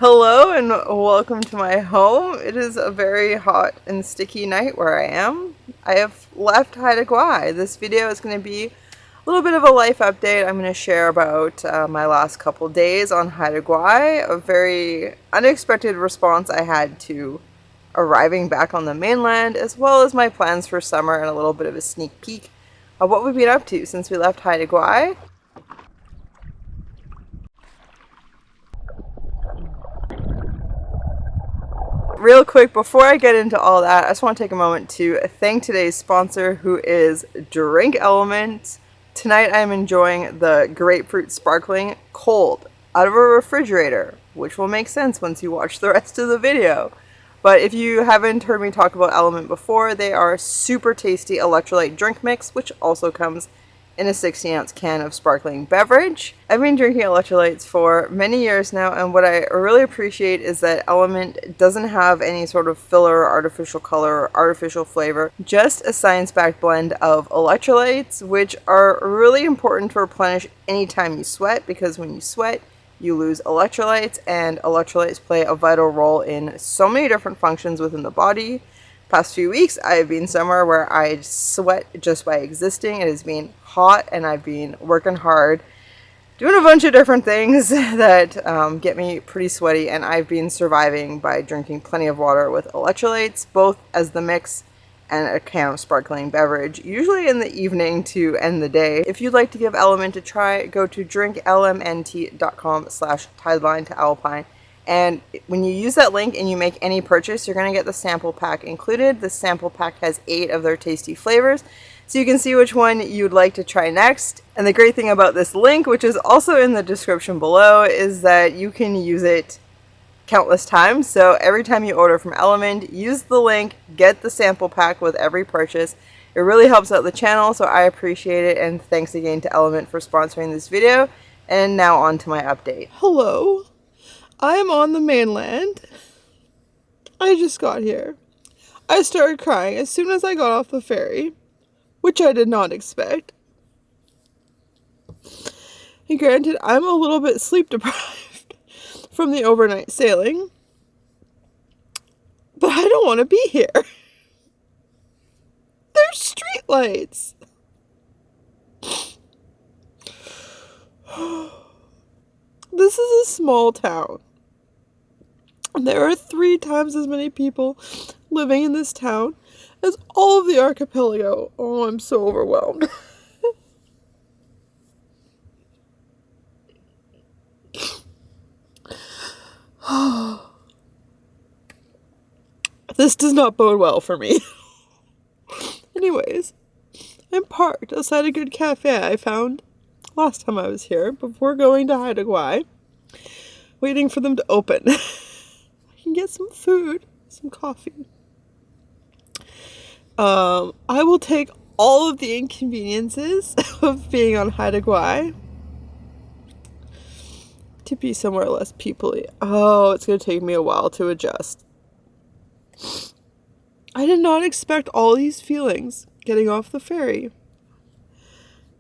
Hello and welcome to my home. It is a very hot and sticky night where I am. I have left Haida Gwaii. This video is going to be a little bit of a life update. I'm going to share about my last couple days on Haida Gwaii, a very unexpected response I had to arriving back on the mainland, as well as my plans for summer and a little bit of a sneak peek of what we've been up to since we left Haida Gwaii. Real quick, before I get into all that, I just want to take a moment to thank today's sponsor, who is Drink Element. Tonight I'm enjoying the grapefruit sparkling cold out of a refrigerator, which will make sense once you watch the rest of the video. But if you haven't heard me talk about Element before, they are a super tasty electrolyte drink mix, which also comes in a 60-ounce can of sparkling beverage. I've been drinking electrolytes for many years now, and what I really appreciate is that Element doesn't have any sort of filler, artificial color, or artificial flavor, just a science-backed blend of electrolytes, which are really important to replenish anytime you sweat, because when you sweat, you lose electrolytes, and electrolytes play a vital role in so many different functions within the body. Past few weeks, I've been somewhere where I sweat just by existing. It has been hot, and I've been working hard, doing a bunch of different things that get me pretty sweaty, and I've been surviving by drinking plenty of water with electrolytes, both as the mix and a can of sparkling beverage, usually in the evening to end the day. If you'd like to give Element a try, go to drinklmnt.com/TIDELINTOALPINE. And when you use that link and you make any purchase, you're going to get the sample pack included. The sample pack has 8 of their tasty flavors, so you can see which one you'd like to try next. And the great thing about this link, which is also in the description below, is that you can use it countless times. So every time you order from Element, use the link, get the sample pack with every purchase. It really helps out the channel, so I appreciate it, and thanks again to Element for sponsoring this video. And now on to my update. Hello. I am on the mainland. I just got here. I started crying as soon as I got off the ferry, which I did not expect. And granted, I'm a little bit sleep deprived from the overnight sailing, but I don't want to be here. There's streetlights. This is a small town. There are 3 times as many people living in this town as all of the archipelago. Oh, I'm so overwhelmed. This does not bode well for me. Anyways, I'm parked outside a good cafe I found last time I was here before going to Haida Gwaii, waiting for them to open. I can get some food, some coffee. I will take all of the inconveniences of being on Haida Gwaii to be somewhere less people-y. Oh, it's going to take me a while to adjust. I did not expect all these feelings getting off the ferry.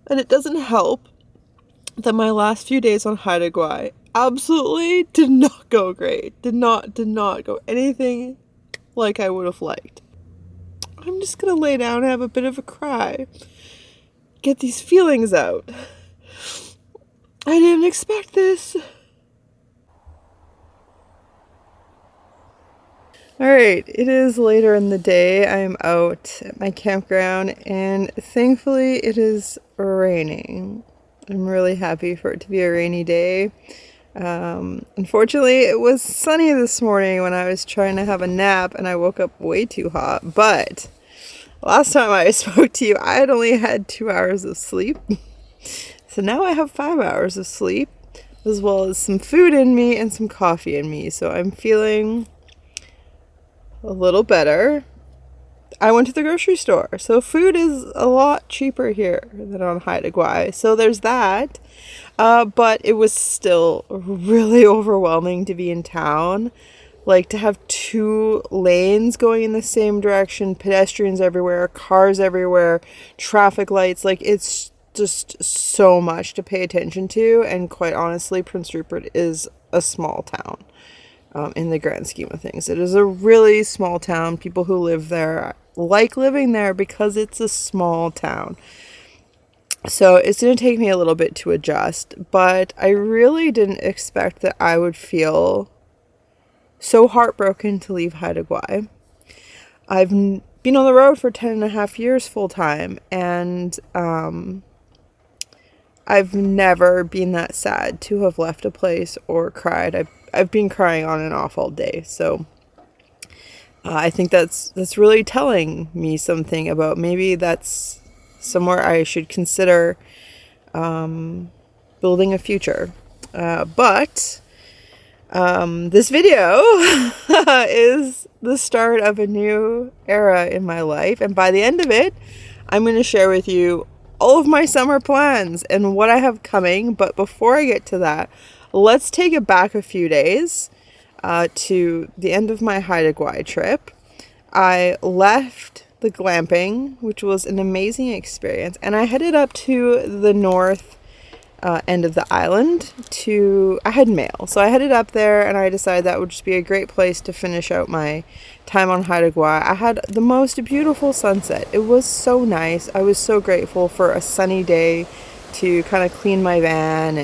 And it doesn't help that my last few days on Haida Gwaii absolutely did not go great. Did not go anything like I would have liked. I'm just gonna lay down and have a bit of a cry. Get these feelings out. I didn't expect this. Alright, it is later in the day. I'm out at my campground, and thankfully it is raining. I'm really happy for it to be a rainy day. Unfortunately, it was sunny this morning when I was trying to have a nap, and I woke up way too hot. But last time I spoke to you, I had only had 2 hours of sleep. So now I have 5 hours of sleep, as well as some food in me and some coffee in me. So I'm feeling a little better. I went to the grocery store, so food is a lot cheaper here than on Haida Gwaii. So there's that. But it was still really overwhelming to be in town. Like, to have 2 lanes going in the same direction, pedestrians everywhere, cars everywhere, traffic lights. Like, it's just so much to pay attention to. And quite honestly, Prince Rupert is a small town. in the grand scheme of things. It is a really small town. People who live there like living there because it's a small town. So it's going to take me a little bit to adjust, but I really didn't expect that I would feel so heartbroken to leave Haida Gwaii. I've been on the road for 10 and a half years full time, and I've never been that sad to have left a place or cried. I've been crying on and off all day, so I think that's really telling me something about maybe that's somewhere I should consider building a future. But this video is the start of a new era in my life, and by the end of it, I'm going to share with you all of my summer plans and what I have coming. But before I get to that, let's take it back a few days to the end of my Haida Gwaii trip. I left the glamping, which was an amazing experience, and I headed up to the north end of the island I had mail, so I headed up there, and I decided that would just be a great place to finish out my time on Haida Gwaii. I had the most beautiful sunset. It was so nice. I was so grateful for a sunny day to kind of clean my van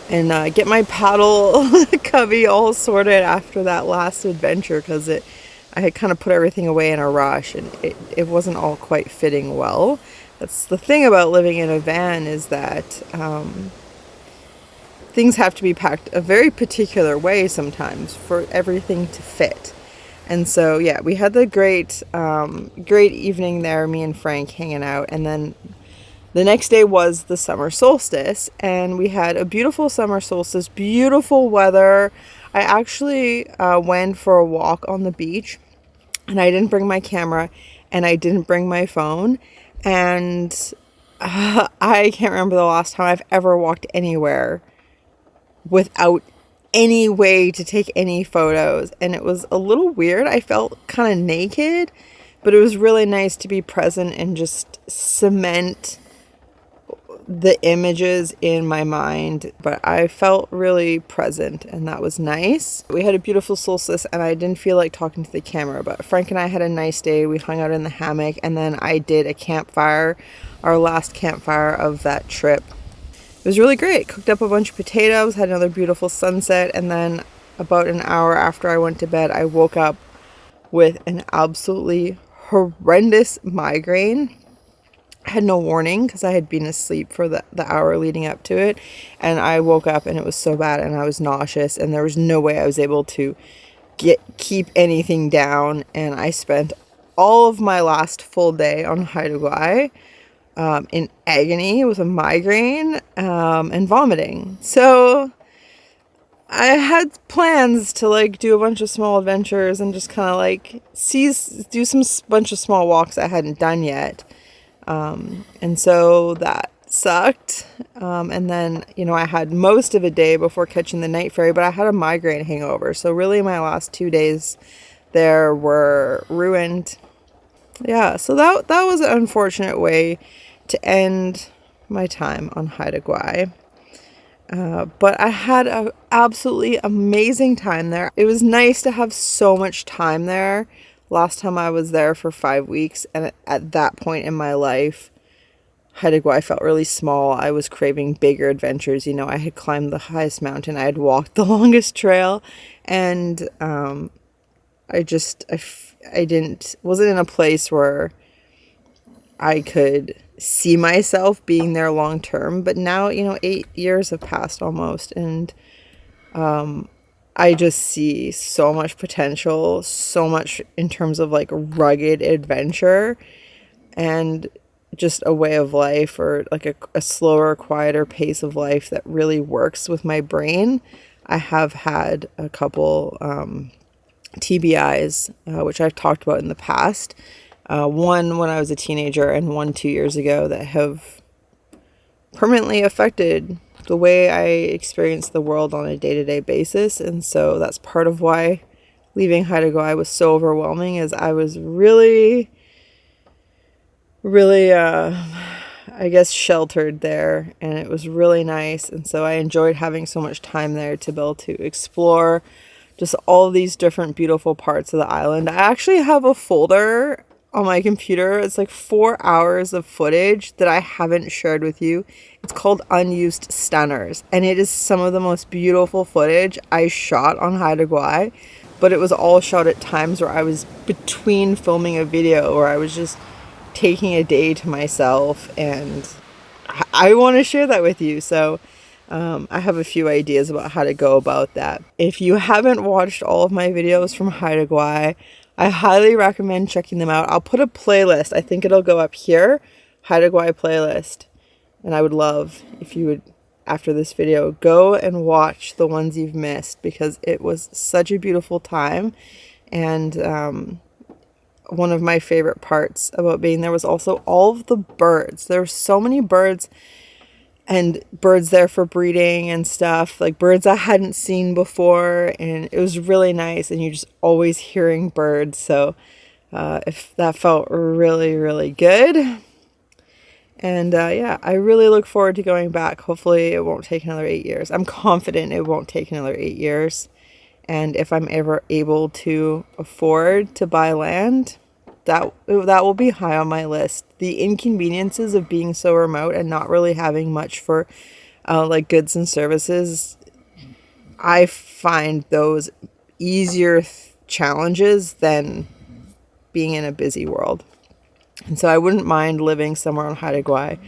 and get my paddle cubby all sorted after that last adventure, because I had kind of put everything away in a rush, and it wasn't all quite fitting well. That's the thing about living in a van, is that things have to be packed a very particular way sometimes for everything to fit. And so, yeah, we had the great evening there, me and Frank hanging out. And then the next day was the summer solstice, and we had a beautiful summer solstice, beautiful weather. I actually went for a walk on the beach, and I didn't bring my camera, and I didn't bring my phone. And I can't remember the last time I've ever walked anywhere without any way to take any photos. And it was a little weird. I felt kind of naked, but it was really nice to be present and just cement the images in my mind. But I felt really present, and that was nice. We had a beautiful solstice, and I didn't feel like talking to the camera, but Frank and I had a nice day. We hung out in the hammock, and then I did a campfire, our last campfire of that trip. It was really great. Cooked up a bunch of potatoes, had another beautiful sunset, and then about an hour after I went to bed, I woke up with an absolutely horrendous migraine. I had no warning because I had been asleep for the hour leading up to it, and I woke up and it was so bad, and I was nauseous, and there was no way I was able to keep anything down. And I spent all of my last full day on Haida Gwaii in agony with a migraine and vomiting. So I had plans to do a bunch of small adventures and just kind of do some bunch of small walks I hadn't done yet. And so that sucked. And then, I had most of a day before catching the night ferry, but I had a migraine hangover. So really my last 2 days there were ruined. Yeah. So that was an unfortunate way to end my time on Haida Gwaii. But I had an absolutely amazing time there. It was nice to have so much time there. Last time I was there for 5 weeks, and at that point in my life, Haida Gwaii felt really small. I was craving bigger adventures. I had climbed the highest mountain. I had walked the longest trail, and I wasn't in a place where I could see myself being there long term. But now, 8 years have passed almost, and I just see so much potential, so much in terms of rugged adventure and just a way of life, or a slower, quieter pace of life that really works with my brain. I have had a couple TBIs, which I've talked about in the past. One when I was a teenager, and one 2 years ago, that have permanently affected the way I experience the world on a day-to-day basis. And so that's part of why leaving Haida Gwaii was so overwhelming, is I was really I guess, sheltered there, and it was really nice. And so I enjoyed having so much time there to be able to explore just all these different beautiful parts of the island. I actually have a folder on my computer. It's like 4 hours of footage that I haven't shared with you. It's called Unused Stunners, and it is some of the most beautiful footage I shot on Haida Gwaii, but it was all shot at times where I was between filming a video, or I was just taking a day to myself, and I want to share that with you. So I have a few ideas about how to go about that. If you haven't watched all of my videos from Haida Gwaii, I highly recommend checking them out. I'll put a playlist. I think it'll go up here, Haida Gwaii playlist. And I would love if you would, after this video, go and watch the ones you've missed, because it was such a beautiful time. And one of my favorite parts about being there was also all of the birds. There were so many birds, and birds there for breeding and stuff, like birds I hadn't seen before, and it was really nice, and you're just always hearing birds. So if that felt really, really good. And yeah, I really look forward to going back. Hopefully it won't take another 8 years. I'm confident it won't take another 8 years. And if I'm ever able to afford to buy land, that will be high on my list. The inconveniences of being so remote and not really having much for like goods and services, I find those easier challenges than being in a busy world. And so I wouldn't mind living somewhere on Haida Gwaii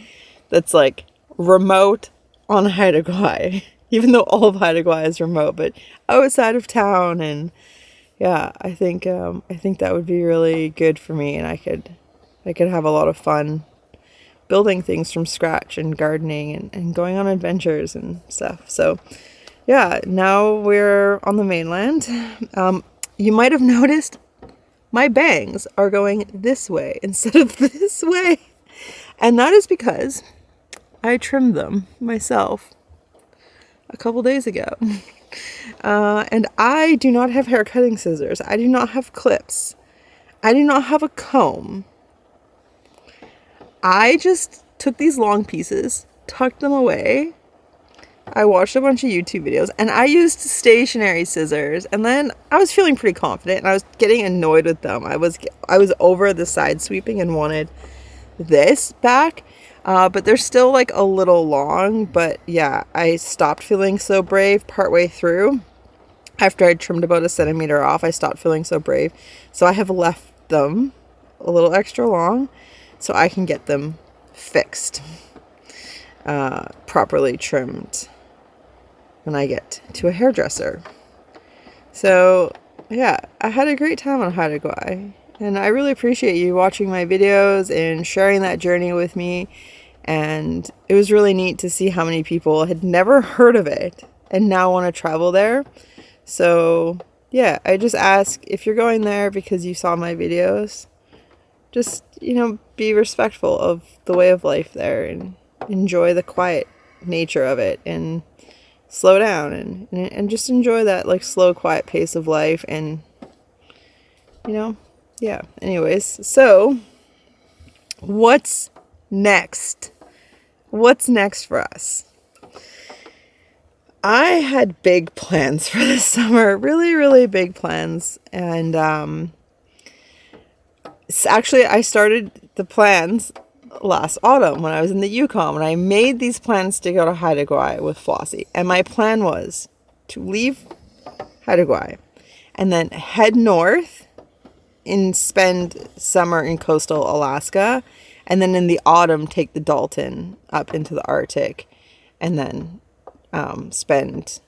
that's like remote on Haida Gwaii, even though all of Haida Gwaii is remote, but outside of town. And yeah, I think that would be really good for me, and I could have a lot of fun building things from scratch and gardening and going on adventures and stuff. So yeah, now we're on the mainland. You might have noticed my bangs are going this way instead of this way. And that is because I trimmed them myself a couple days ago. And I do not have hair cutting scissors. I do not have clips. I do not have a comb. I just took these long pieces, tucked them away. I watched a bunch of YouTube videos, and I used stationary scissors, and then I was feeling pretty confident, and I was getting annoyed with them. I was over the side sweeping and wanted this back, but they're still like a little long. But yeah, I stopped feeling so brave partway through. After I trimmed about 1 centimeter off, I stopped feeling so brave. So I have left them a little extra long so I can get them fixed, properly trimmed when I get to a hairdresser. So yeah, I had a great time on Haida Gwaii, and I really appreciate you watching my videos and sharing that journey with me. And it was really neat to see how many people had never heard of it and now want to travel there. So yeah, I just ask, if you're going there because you saw my videos, just, be respectful of the way of life there and enjoy the quiet nature of it, and slow down and just enjoy that like slow, quiet pace of life. And yeah, anyways, so what's next for us? I had big plans for this summer, really, really big plans. And actually I started the plans last autumn when I was in the Yukon, when I made these plans to go to Haida Gwaii with Flossie. And my plan was to leave Haida Gwaii and then head north and spend summer in coastal Alaska, and then in the autumn take the Dalton up into the Arctic, and then spend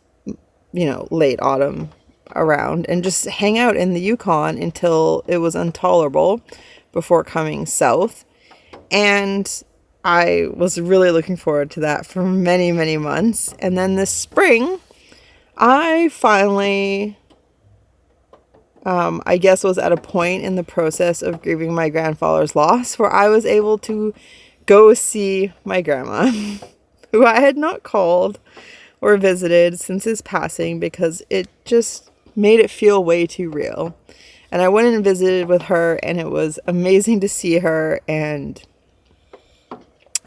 late autumn around and just hang out in the Yukon until it was intolerable before coming south. And I was really looking forward to that for many, many months. And then this spring, I finally, I guess, was at a point in the process of grieving my grandfather's loss where I was able to go see my grandma, who I had not called or visited since his passing because it just made it feel way too real. And I went and visited with her, and it was amazing to see her. And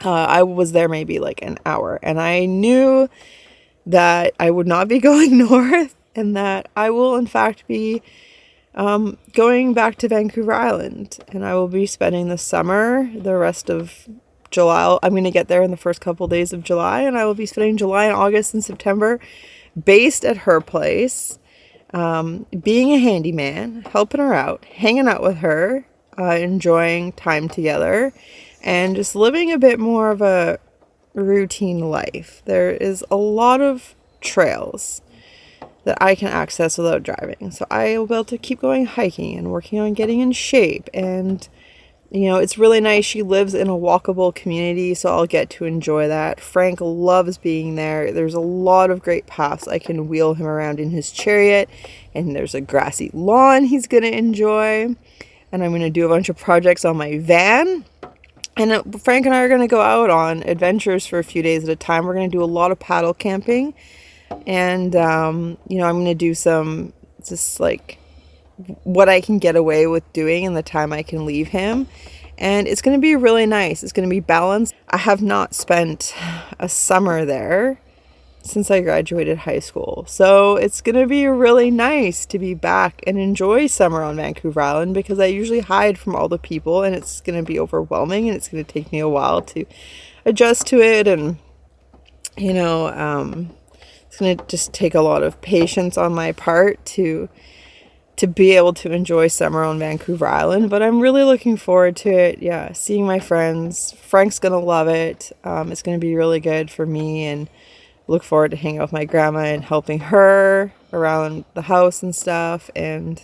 I was there maybe like an hour, and I knew that I would not be going north and that I will in fact be going back to Vancouver Island, and I will be spending the summer, the rest of July. I'm going to get there in the first couple days of July, and I will be spending July and August and September based at her place, being a handyman, helping her out, hanging out with her, enjoying time together, and just living a bit more of a routine life. There is a lot of trails that I can access without driving, so I will be able to keep going hiking and working on getting in shape. And it's really nice. She lives in a walkable community, so I'll get to enjoy that. Frank loves being there. There's a lot of great paths. I can wheel him around in his chariot, and there's a grassy lawn he's going to enjoy. And I'm going to do a bunch of projects on my van. And Frank and I are going to go out on adventures for a few days at a time. We're going to do a lot of paddle camping. And, I'm going to do some just like what I can get away with doing in the time I can leave him. And it's going to be really nice. It's going to be balanced. I have not spent a summer there since I graduated high school. So it's going to be really nice to be back and enjoy summer on Vancouver Island, because I usually hide from all the people and it's going to be overwhelming, and it's going to take me a while to adjust to it. And, it's going to just take a lot of patience on my part to be able to enjoy summer on Vancouver Island. But I'm really looking forward to it. Yeah, seeing my friends. Frank's going to love it. It's going to be really good for me, and look forward to hanging out with my grandma and helping her around the house and stuff. And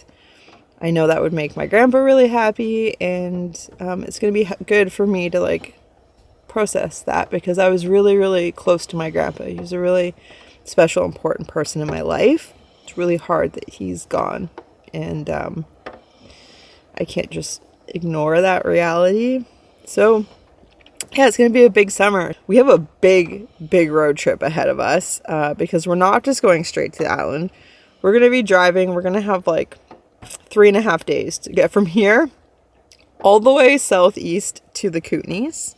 I know that would make my grandpa really happy. And it's going to be good for me to like process that, because I was really, really close to my grandpa. He was a really special, important person in my life. It's really hard that he's gone, and I can't just ignore that reality. So yeah, it's going to be a big summer. We have a big road trip ahead of us, because we're not just going straight to the island. We're going to be driving. We're going to have like 3.5 days to get from here all the way southeast to the Kootenays.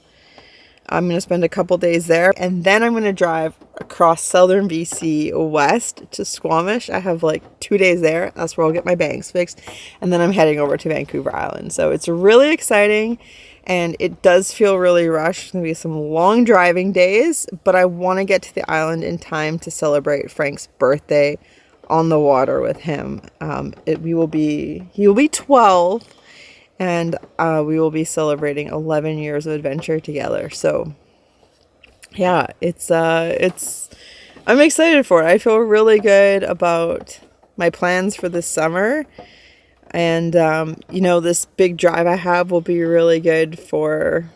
I'm going to spend a couple days there, and then I'm going to drive across southern BC west to Squamish. I have like 2 days there. That's where I'll get my bangs fixed. And then I'm heading over to Vancouver Island. So it's really exciting, and it does feel really rushed. It's going to be some long driving days, but I want to get to the island in time to celebrate Frank's birthday on the water with him. He will be 12. And we will be celebrating 11 years of adventure together. So yeah, I'm excited for it. I feel really good about my plans for this summer. And, this big drive I have will be really good for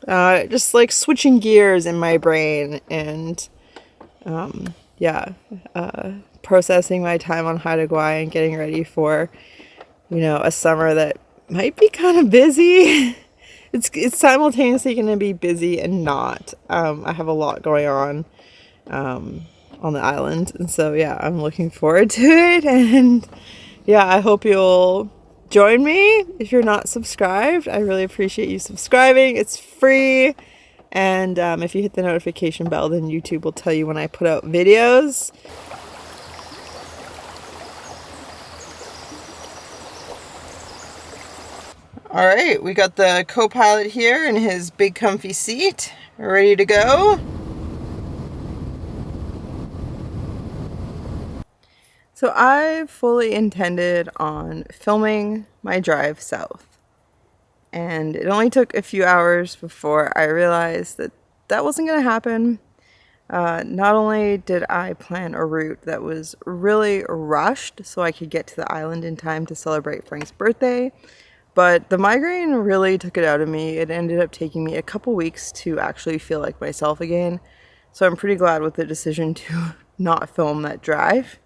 just like switching gears in my brain, and processing my time on Haida Gwaii and getting ready for, a summer that might be kind of busy. It's simultaneously going to be busy and not. I have a lot going on the island, and so yeah, I'm looking forward to it. And yeah, I hope you'll join me. If you're not subscribed, I really appreciate you subscribing. It's free, and if you hit the notification bell, then YouTube will tell you when I put out videos. All right, we got the co-pilot here in his big comfy seat, ready to go. So I fully intended on filming my drive south, and it only took a few hours before I realized that that wasn't going to happen. Not only did I plan a route that was really rushed so I could get to the island in time to celebrate Frank's birthday, but the migraine really took it out of me. It ended up taking me a couple weeks to actually feel like myself again. So I'm pretty glad with the decision to not film that drive.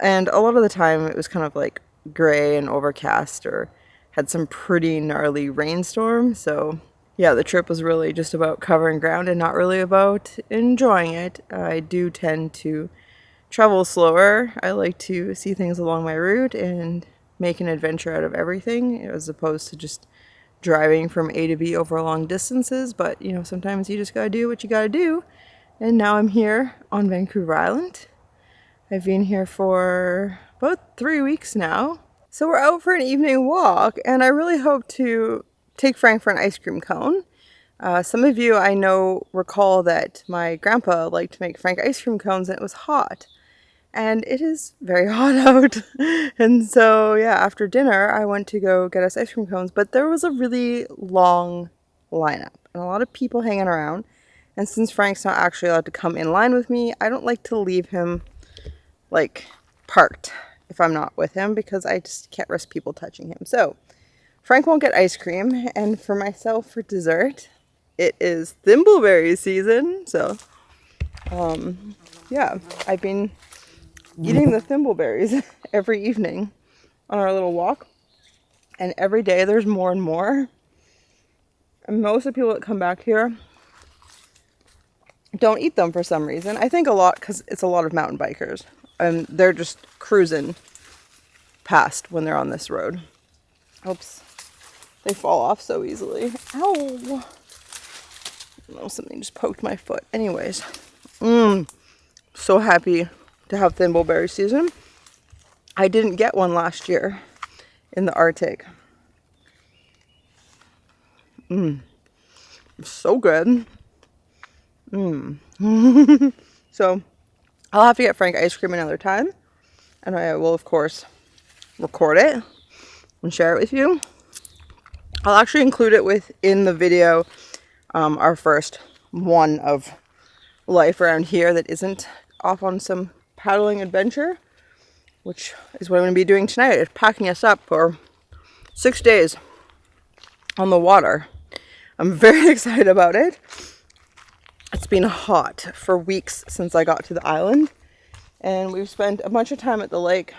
And a lot of the time it was kind of like gray and overcast, or had some pretty gnarly rainstorm. So yeah, the trip was really just about covering ground and not really about enjoying it. I do tend to travel slower. I like to see things along my route and make an adventure out of everything, as opposed to just driving from A to B over long distances, but you know, sometimes you just gotta do what you gotta do. And now I'm here on Vancouver Island. I've been here for about 3 weeks now. So we're out for an evening walk, and I really hope to take Frank for an ice cream cone. Some of you I know recall that my grandpa liked to make Frank ice cream cones, and it was hot. And it is very hot out. And so, yeah, after dinner, I went to go get us ice cream cones, but there was a really long lineup and a lot of people hanging around. And since Frank's not actually allowed to come in line with me, I don't like to leave him, like, parked if I'm not with him, because I just can't risk people touching him. So, Frank won't get ice cream, and for myself, for dessert, it is thimbleberry season. So, yeah, I've been eating the thimbleberries every evening on our little walk, and every day there's more and more. And most of the people that come back here don't eat them for some reason. I think a lot because it's a lot of mountain bikers, and they're just cruising past when they're on this road. Oops, they fall off so easily. Ow! Oh, something just poked my foot. Anyways, so happy to have thimbleberry season. I didn't get one last year in the Arctic. So good. So I'll have to get Frank ice cream another time, and I will of course record it and share it with you. I'll actually include it within the video, our first one of life around here that isn't off on some paddling adventure, which is what I'm going to be doing tonight. It's packing us up for 6 days on the water. I'm very excited about it. It's been hot for weeks since I got to the island, and we've spent a bunch of time at the lake,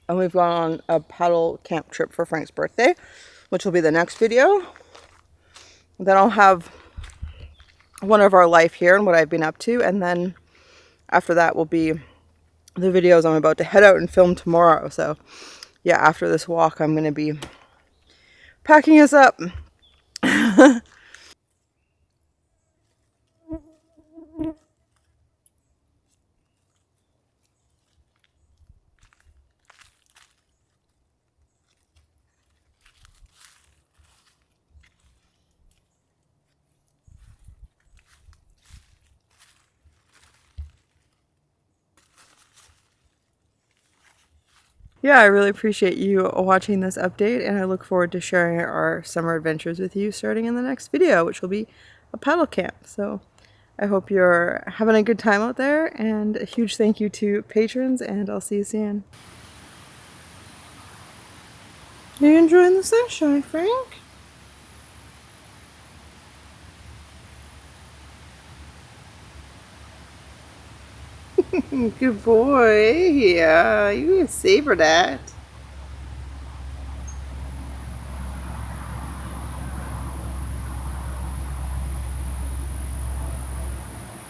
and we've gone on a paddle camp trip for Frank's birthday, which will be the next video. Then I'll have one of our life here and what I've been up to, and then after that will be the videos I'm about to head out and film tomorrow. So yeah, after this walk I'm going to be packing us up. Yeah, I really appreciate you watching this update, and I look forward to sharing our summer adventures with you starting in the next video, which will be a paddle camp. So I hope you're having a good time out there, and a huge thank you to patrons, and I'll see you soon. Are you enjoying the sunshine, Frank? Good boy. Yeah, you can savor that.